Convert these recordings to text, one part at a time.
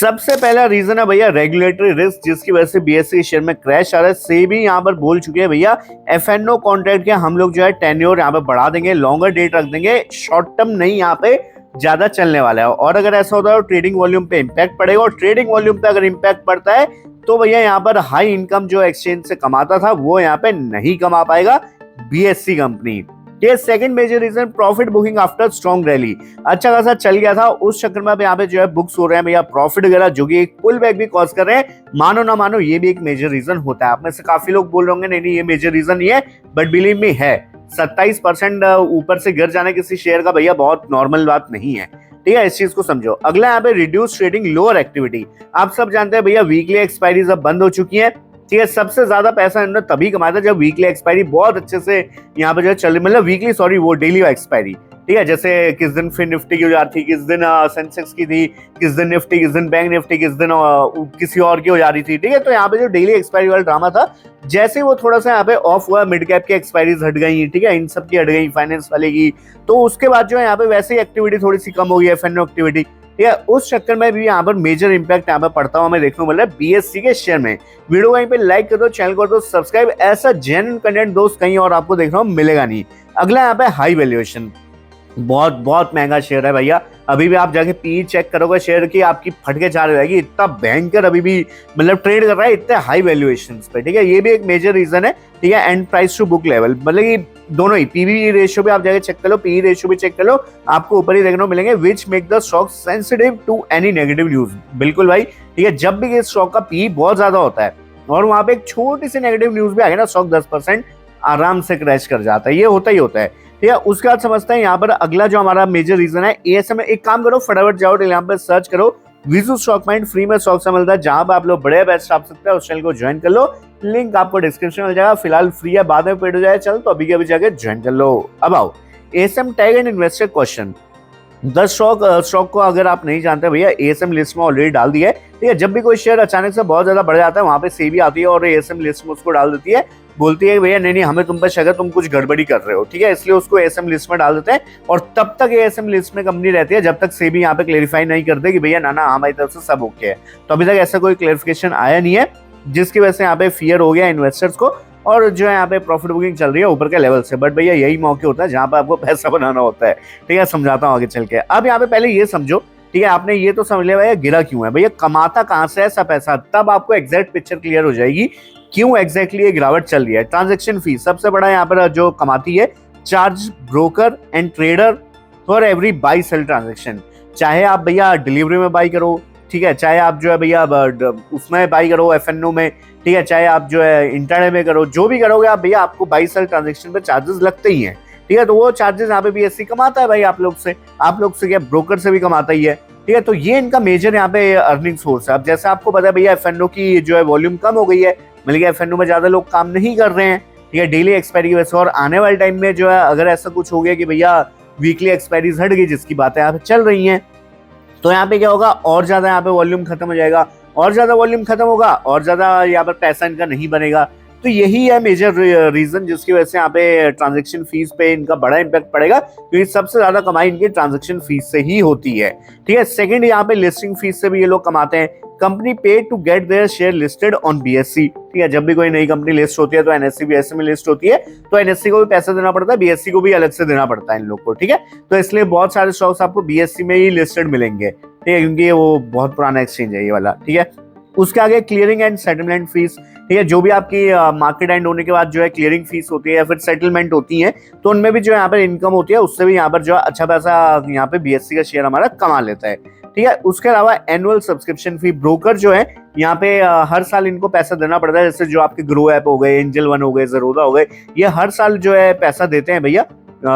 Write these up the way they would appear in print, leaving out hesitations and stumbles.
सबसे पहला रीजन है भैया रेगुलेटरी रिस्क, जिसकी वजह से बीएसई शेयर में क्रैश आ रहा है। सेबी यहाँ पर बोल चुके हैं भैया एफएनओ कॉन्ट्रैक्ट के हम लोग जो है टेन्योर यहाँ पे बढ़ा देंगे, लॉन्गर डेट रख देंगे, शॉर्ट टर्म नहीं यहाँ पे ज्यादा चलने वाला है। और अगर ऐसा होता है तो ट्रेडिंग वॉल्यूम पे इम्पैक्ट पड़ेगा, और ट्रेडिंग वॉल्यूम पे अगर इम्पैक्ट पड़ता है तो भैया यहाँ पर हाई इनकम जो एक्सचेंज से कमाता था वो यहाँ पे नहीं कमा पाएगा बीएसई कंपनी। ये second major reason profit booking after strong rally, अच्छा खासा चल गया था, उस चक्कर में अब यहाँ पे जो है बुक्स हो रहे हैं भैया प्रॉफिट वगैरह, जो कि एक पुल बैक भी कॉज कर रहे हैं। मानो ना मानो ये भी एक मेजर रीजन होता है। आप में से काफी लोग बोल रहे होंगे नहीं नहीं ये मेजर रीजन नहीं है, बट बिलीव मी है। 27% ऊपर से गिर जाना किसी शेयर का भैया बहुत नॉर्मल बात नहीं है, ठीक है, इस चीज को समझो। अगला यहाँ पे रिड्यूस ट्रेडिंग लोअर एक्टिविटी, आप सब जानते हैं भैया वीकली एक्सपायरीज अब बंद हो चुकी है, ठीक है। सबसे ज्यादा पैसा इन्होंने तभी कमाया था जब वीकली एक्सपायरी बहुत अच्छे से यहाँ पे जो है चल रही, मतलब वीकली सॉरी वो डेली एक्सपायरी, ठीक है। जैसे किस दिन फिर निफ्टी की हो जाती थी, किस दिन सेंसेक्स की थी, किस दिन निफ्टी, किस दिन बैंक निफ्टी, किस दिन किसी और की हो जा रही थी, ठीक है। तो यहाँ पे जो डेली एक्सपायरी वाला ड्रामा था, जैसे वो थोड़ा सा यहाँ पे ऑफ हुआ, मिड कैप की एक्सपायरीज हट गई, ठीक है, इन सब की हट गई, फाइनेंस वाले की, तो उसके बाद जो है यहाँ पे वैसे ही एक्टिविटी थोड़ी सी कम हो गई एफएनओ एक्टिविटी, ठीक है। उस चक्कर में भी यहाँ पर मेजर इंपैक्ट यहाँ पर पड़ता हुआ हमें देखने को मिल रहा है बीएसई के शेयर में। वीडियो को यहीं पे लाइक कर दो, चैनल कर दो सब्सक्राइब, ऐसा जेन्युइन कंटेंट दोस्त कहीं और आपको देखने को मिलेगा नहीं। अगला यहाँ पे हाई वैल्यूएशन, बहुत बहुत महंगा शेयर है भैया। अभी भी आप जाके पी चेक करोगे शेयर की, आपकी फटके चाल हो जाएगी, इतना भयंकर अभी भी मतलब ट्रेड कर रहा है इतने हाई वैल्यूएशन पे, ठीक है। ये भी एक मेजर रीजन है, ठीक है। And price to book level, मतलब कि दोनों ही पीवी रेशियो भी आप जाके चेक कर लो, पी रेशियो भी चेक कर लो, आपको ऊपर ही देखने को मिलेंगे, which make the stock sensitive to any negative news. बिल्कुल भाई, ठीक है। जब भी इस स्टॉक का पी बहुत ज्यादा होता है और वहां पे एक छोटी सी नेगेटिव न्यूज भी आ गई ना, स्टॉक 10% आराम से क्रैश कर जाता है, ये होता ही होता है, ठीक है। उसके बाद समझते हैं यहाँ पर अगला जो हमारा मेजर रीजन है एएसएम। एक काम करो, फटाफट जाओ यहाँ पे सर्च करो विजू स्टॉक माइंड, फ्री में स्टॉक से मिलता है, जहां पर आप लोग बड़े बेस्ट आप सकते हैं, उस चैनल को ज्वाइन कर लो, लिंक आपको डिस्क्रिप्शन में मिल जाएगा। फिलहाल फ्री है, बाद में पेड हो जाए चल, तो अभी के अभी जाके ज्वाइन कर लो। अब आओ ASM tag and investor question. The stock को अगर आप नहीं जानते भैया, एएसएम लिस्ट में ऑलरेडी डाल दिया है, ठीक है। जब भी कोई शेयर अचानक से बहुत ज्यादा बढ़ जाता है, वहां पे सेबी आती है और एएसएम लिस्ट में उसको डाल देती है, बोलती है भैया नहीं नहीं हमें तुम पर शक है, तुम कुछ गड़बड़ी कर रहे हो, ठीक है, इसलिए उसको एएसएम लिस्ट में डाल देते हैं। और तब तक एएसएम लिस्ट में कंपनी रहती है जब तक सेबी यहाँ पे क्लेरिफाई नहीं करते कि भैया ना ना हमारी तरफ से सब ओके है। तो अभी तक ऐसा कोई क्लेरिफिकेशन आया नहीं है, जिसकी वजह से यहाँ पे फियर हो गया इन्वेस्टर्स को, और जो है यहाँ पे प्रॉफिट बुकिंग चल रही है ऊपर के लेवल से। बट भैया यही मौके होता है जहां पे आपको पैसा बनाना होता है, ठीक है। समझाता हूँ आगे चल के। अब यहाँ पे पहले ये समझो, ठीक है, आपने ये तो समझ लिया भैया गिरा क्यों है, भैया कमाता कहाँ से ऐसा पैसा, तब आपको एग्जैक्ट पिक्चर क्लियर हो जाएगी क्यों एग्जैक्टली ये गिरावट चल रही है। ट्रांजेक्शन फीस सबसे बड़ा यहाँ पर जो कमाती है, charge broker and trader for every bi sale transaction. चाहे आप भैया डिलीवरी में बाई करो, ठीक है, चाहे आप जो है भैया उसमें बाई करो एफएनओ में, ठीक है, चाहे आप जो है इंटरडे में करो, जो भी करोगे आप भैया, आपको बाई सेल ट्रांजेक्शन पे चार्जेस लगते ही हैं, ठीक है। तो वो चार्जेस यहाँ पे बीएसई कमाता है भाई आप लोग से क्या ब्रोकर से भी कमाता ही है, ठीक है। तो ये इनका मेजर यहाँ पे अर्निंग सोर्स है। अब जैसे आपको पता है भैया एफएनओ की जो है वॉल्यूम कम हो गई है, मतलब कि एफएनओ में ज्यादा लोग काम नहीं कर रहे हैं, ठीक है, डेली एक्सपायरी की वजह से। और आने वाले टाइम में जो है अगर ऐसा कुछ हो गया कि भैया वीकली एक्सपायरीज हट गई, जिसकी बातें यहाँ पे चल रही हैं, तो यहाँ पे क्या होगा, और ज्यादा यहाँ पे वॉल्यूम खत्म हो जाएगा, और ज्यादा वॉल्यूम खत्म होगा, और ज्यादा यहाँ पर पैसा इनका नहीं बनेगा। तो यही है मेजर रीजन जिसकी वजह से यहाँ पे ट्रांजैक्शन फीस पे इनका बड़ा इंपैक्ट पड़ेगा, क्योंकि सबसे ज्यादा कमाई इनकी ट्रांजैक्शन फीस से ही होती है, ठीक है। सेकंड, यहाँ पे लिस्टिंग फीस से भी ये लोग कमाते हैं। Company pay to get their share listed on BSE, ठीक है। जब भी कोई नई कंपनी लिस्ट होती है तो एनएससी बीएसई में लिस्ट होती है, तो एनएससी को भी पैसा देना पड़ता है, बीएसई को भी अलग से देना पड़ता है इन लोग को, ठीक है। तो इसलिए बहुत सारे स्टॉक्स आपको बीएसई में ही लिस्टेड मिलेंगे, ठीक है, क्योंकि वो बहुत पुराना एक्सचेंज है ये वाला, ठीक है। उसके आगे क्लियरिंग एंड सेटलमेंट फीस, ठीक है, जो भी आपकी मार्केट एंड होने के बाद जो है क्लियरिंग फीस होती है या फिर सेटलमेंट होती है, तो उनमें भी जो है यहाँ पर इनकम होती है, उससे भी यहाँ पर जो है अच्छा पैसा यहाँ पे बीएसई का शेयर हमारा कमा लेता है, ठीक है। उसके अलावा एनुअल सब्सक्रिप्शन फी, ब्रोकर जो है यहाँ पे हर साल इनको पैसा देना पड़ता है, जैसे जो आपके ग्रो ऐप हो गए, एंजल वन हो गए, जरोदा हो गए, ये हर साल जो है पैसा देते हैं भैया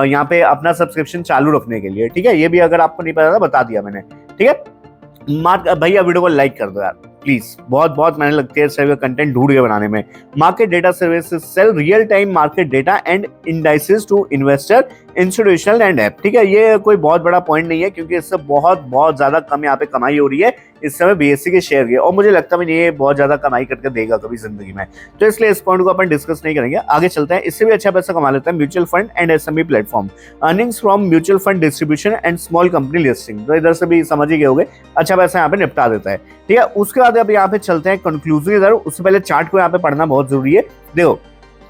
यहाँ पे अपना सब्सक्रिप्शन चालू रखने के लिए, ठीक है। ये भी अगर आपको नहीं पता था बता दिया मैंने, ठीक है। भैया वीडियो को लाइक कर दो यार प्लीज, बहुत बहुत मेहनत लगती है इस टाइप का कंटेंट ढूंढ के बनाने में। Market data services sell real time market data and indices to investor, institutional and app, ठीक है। ये कोई बहुत बड़ा पॉइंट नहीं है, क्योंकि इससे बहुत बहुत ज्यादा कम यहाँ पे कमाई हो रही है। इस समय बीएससी के शेयर गए और मुझे लगता भी नहीं ये बहुत ज्यादा कमाई करके देगा कभी जिंदगी में, तो इसलिए इस पॉइंट को अपन डिस्कस नहीं करेंगे। आगे चलते हैं, इससे भी अच्छा पैसा कमा लेता है mutual fund and SMB platform, earnings from mutual fund distribution and small company listing, तो इधर से भी समझ ही गए होंगे, अच्छा पैसा यहाँ पे निपटा देता है। ठीक है, उसके बाद अब यहाँ पे चलते हैं कंक्लूजन की तरफ। उससे पहले चार्ट को यहाँ पे पढ़ना बहुत जरूरी है। देखो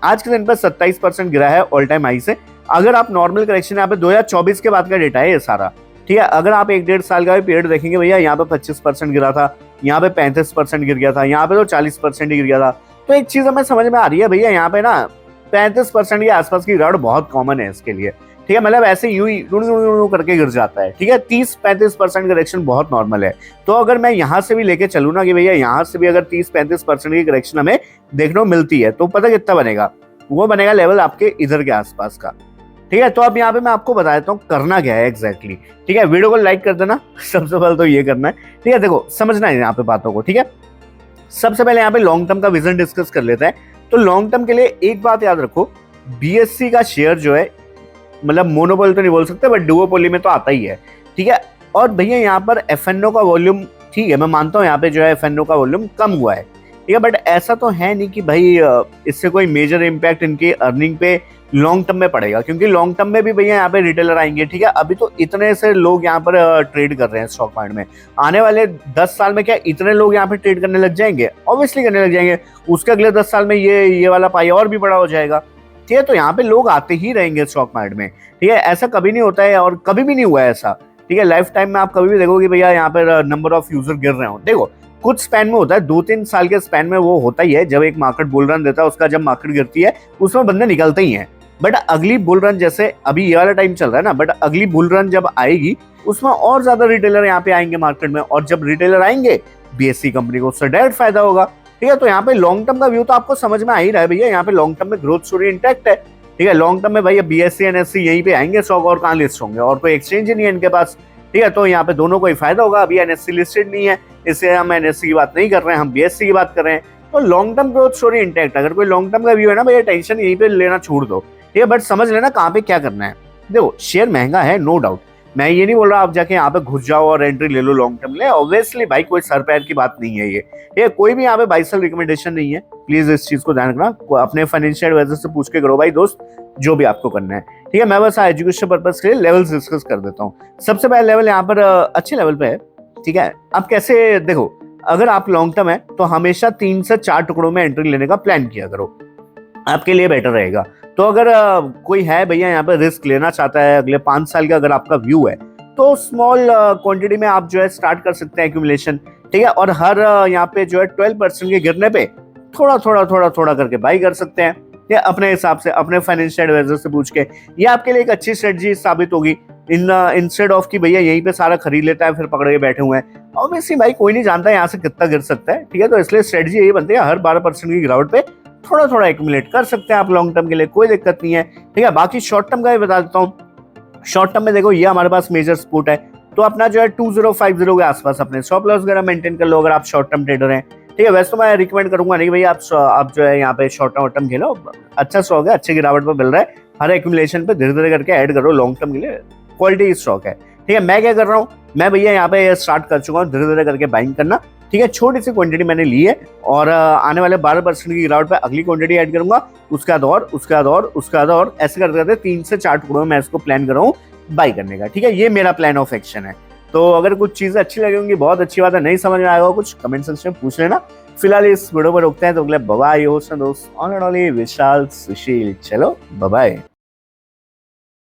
आज के दिन पर 27% गिरा है ऑल टाइम हाई से। अगर आप नॉर्मल करेक्शन यहाँ पे 2024 के बाद का डेटा है ये सारा, ठीक है, अगर आप 1-1.5 साल का भी पीरियड देखेंगे भैया, यहाँ पे 25% गिरा था, यहाँ पे 35% गिर गया था, यहाँ पे तो 40% ही गिर गया था। तो एक चीज हमें समझ में आ रही है भैया, यहाँ पे ना 35% के आसपास की रड़ बहुत कॉमन है इसके लिए। ठीक है, मतलब ऐसे यूं ही करके गिर जाता है। ठीक है, 30-35% करेक्शन बहुत नॉर्मल है। तो अगर मैं यहाँ से भी लेके चलूँ ना कि भैया यहाँ से भी अगर 30-35% की करेक्शन हमें देखने को मिलती है, तो पता कितना बनेगा, वो बनेगा लेवल आपके इधर के आसपास का। ठीक है, तो अब यहाँ पे मैं आपको बता देता हूँ करना क्या है एग्जैक्टली। ठीक है, वीडियो को लाइक कर देना, सबसे पहले तो ये करना है। ठीक है, देखो समझना है यहाँ पे बातों को। ठीक है, सबसे पहले यहाँ पे लॉन्ग टर्म का विजन डिस्कस कर लेते हैं। तो लॉन्ग टर्म के लिए एक बात याद रखो, बीएससी का शेयर जो है, मतलब मोनोपोली तो नहीं बोल सकते बट डुओपोली में तो आता ही है। ठीक है, और भैया यहाँ पर एफएनओ का वॉल्यूम, ठीक है मैं मानता हूँ यहाँ पे जो है एफएनओ का वॉल्यूम कम हुआ है। ठीक है, बट ऐसा तो है नहीं कि भाई इससे कोई मेजर इम्पैक्ट इनकी अर्निंग पे लॉन्ग टर्म में पड़ेगा, क्योंकि लॉन्ग टर्म में भी भैया यहाँ पे रिटेलर आएंगे। ठीक है, अभी तो इतने से लोग यहाँ पर ट्रेड कर रहे हैं स्टॉक मार्केट में, आने वाले 10 साल में क्या इतने लोग यहाँ पे ट्रेड करने लग जाएंगे? ऑब्वियसली करने लग जाएंगे। उसके अगले 10 साल में ये वाला पाई और भी बड़ा हो जाएगा। ठीक है, तो यहाँ पे लोग आते ही रहेंगे स्टॉक मार्केट में। ठीक है, ऐसा कभी नहीं होता है और कभी भी नहीं हुआ है ऐसा। ठीक है, लाइफ टाइम में आप कभी भी देखोगे भैया यहाँ पर नंबर ऑफ यूजर गिर रहे हो। देखो कुछ स्पैन में होता है, 2-3 साल के स्पैन में वो होता ही है, जब एक मार्केट बुल रन देता है, उसका जब मार्केट गिरती है उसमें बंदे निकलते ही हैं। बट अगली बुल रन, जैसे अभी ये वाला टाइम चल रहा है ना, बट अगली बुल रन जब आएगी उसमें और ज्यादा रिटेलर यहाँ पे आएंगे मार्केट में, और जब रिटेलर आएंगे बीएससी कंपनी को उससे डायरेक्ट फायदा होगा। ठीक है, तो यहाँ पे लॉन्ग टर्म का व्यू तो आपको समझ में आ ही रहा है भैया, यहाँ पे लॉन्ग टर्म में ग्रोथ स्टोरी इंटैक्ट है। ठीक है, लॉन्ग टर्म में भैया बीएससी एनएससी यहीं पे आएंगे स्टॉक, और कहाँ लिस्ट होंगे, और कोई एक्सचेंज ही नहीं है इनके पास। ठीक है, तो यहाँ पे दोनों को ही फायदा होगा। अभी एनएससी लिस्टेड नहीं है, इससे हम एनएससी की बात नहीं कर रहे हैं, हम बीएससी की बात कर रहे हैं। तो long term growth story intact. अगर कोई लॉन्ग टर्म का व्यू है ना भैया, टेंशन यहीं पे लेना छोड़ दो। ठीक है, बट समझ लेना कहाँ पे क्या करना है। देखो शेयर महंगा है, नो डाउट, मैं ये नहीं बोल रहा आप जाके यहाँ पे घुस जाओ और एंट्री ले लो लॉन्ग टर्म ले। ऑब्वियसली भाई कोई सर पैर की बात नहीं है ये कोई भी यहाँ पे बाई सेल रिकमेंडेशन नहीं है। प्लीज इस चीज को ध्यान रखना, अपने फाइनेंशियल एडवाइजर से पूछ के करो भाई दोस्त, जो भी आपको करना है। ठीक है, मैं बस एजुकेशन पर्पज के लिए लेवल्स डिस्कस कर देता हूँ। सबसे पहला लेवल यहाँ पर अच्छे लेवल पे है। ठीक है, आप कैसे देखो, अगर आप लॉन्ग टर्म है तो हमेशा 3 से 4 टुकड़ों में एंट्री लेने का प्लान किया करो, आपके लिए बेटर रहेगा। तो अगर कोई है भैया यहाँ पे रिस्क लेना चाहता है, अगले 5 साल का अगर आपका व्यू है, तो स्मॉल क्वांटिटी में आप जो है स्टार्ट कर सकते हैं एक्यूमुलेशन। ठीक है, और हर यहाँ पे जो है 12% के गिरने पे थोड़ा करके बाई कर सकते हैं, या अपने हिसाब से अपने फाइनेंशियल एडवाइजर से पूछ के। ये आपके लिए एक अच्छी स्ट्रेटजी साबित होगी इंस्टेड ऑफ कि भैया यहीं पे सारा खरीद लेता है फिर पकड़ के बैठे हुए हैं। ऑब्वियसली भाई कोई नहीं जानता यहाँ से कितना गिर सकता है। ठीक है, तो इसलिए स्ट्रेटजी यही बनती है, हर 12% की गिरावट पे थोड़ा एक्यूमुलेट कर सकते हैं आप लॉन्ग टर्म के लिए, कोई दिक्कत नहीं है। ठीक है, बाकी शॉर्ट टर्म का भी बता देता हूँ। शॉर्ट टर्म में देखो ये हमारे पास मेजर सपोर्ट है, तो अपना जो है 2050 के आसपास अपने स्टॉप लॉस वगैरह मेंटेन कर लो अगर आप शॉर्ट टर्म ट्रेडर हैं। ठीक है, वैसे तो मैं रिकमेंड करूंगा नहीं भाई आप जो है यहाँ पे शॉर्ट टर्म खेलो, अच्छा स्टॉक है, अच्छे गिरावट पर मिल रहा है, हर एक्यूमुलेशन पे धीरे धीरे करके ऐड करो, लॉन्ग टर्म के लिए क्वालिटी स्टॉक है। ठीक है, मैं क्या कर रहा हूँ, मैं भैया यहाँ पे स्टार्ट कर चुका हूँ धीरे धीरे करके बाइंग करना। ठीक है, छोटी सी क्वांटिटी मैंने ली है, और आने वाले 12% की गिरावट पे अगली क्वांटिटी ऐड करूंगा, उसके बाद और ऐसे करते करते 3 से 4 टुकड़ों में मैं इसको प्लान कर रहा हूँ बाई करने का। ठीक है, ये मेरा प्लान ऑफ एक्शन है। तो अगर कुछ चीजें अच्छी लगेंगी बहुत अच्छी बात है, नहीं समझ में आएगा कुछ कमेंट सेक्शन में पूछ लेना। फिलहाल इस वीडियो पर रोकते हैं, तो अगले बाय दोस्त ऑन एंड ओनली विशाल सुशील, चलो बाय।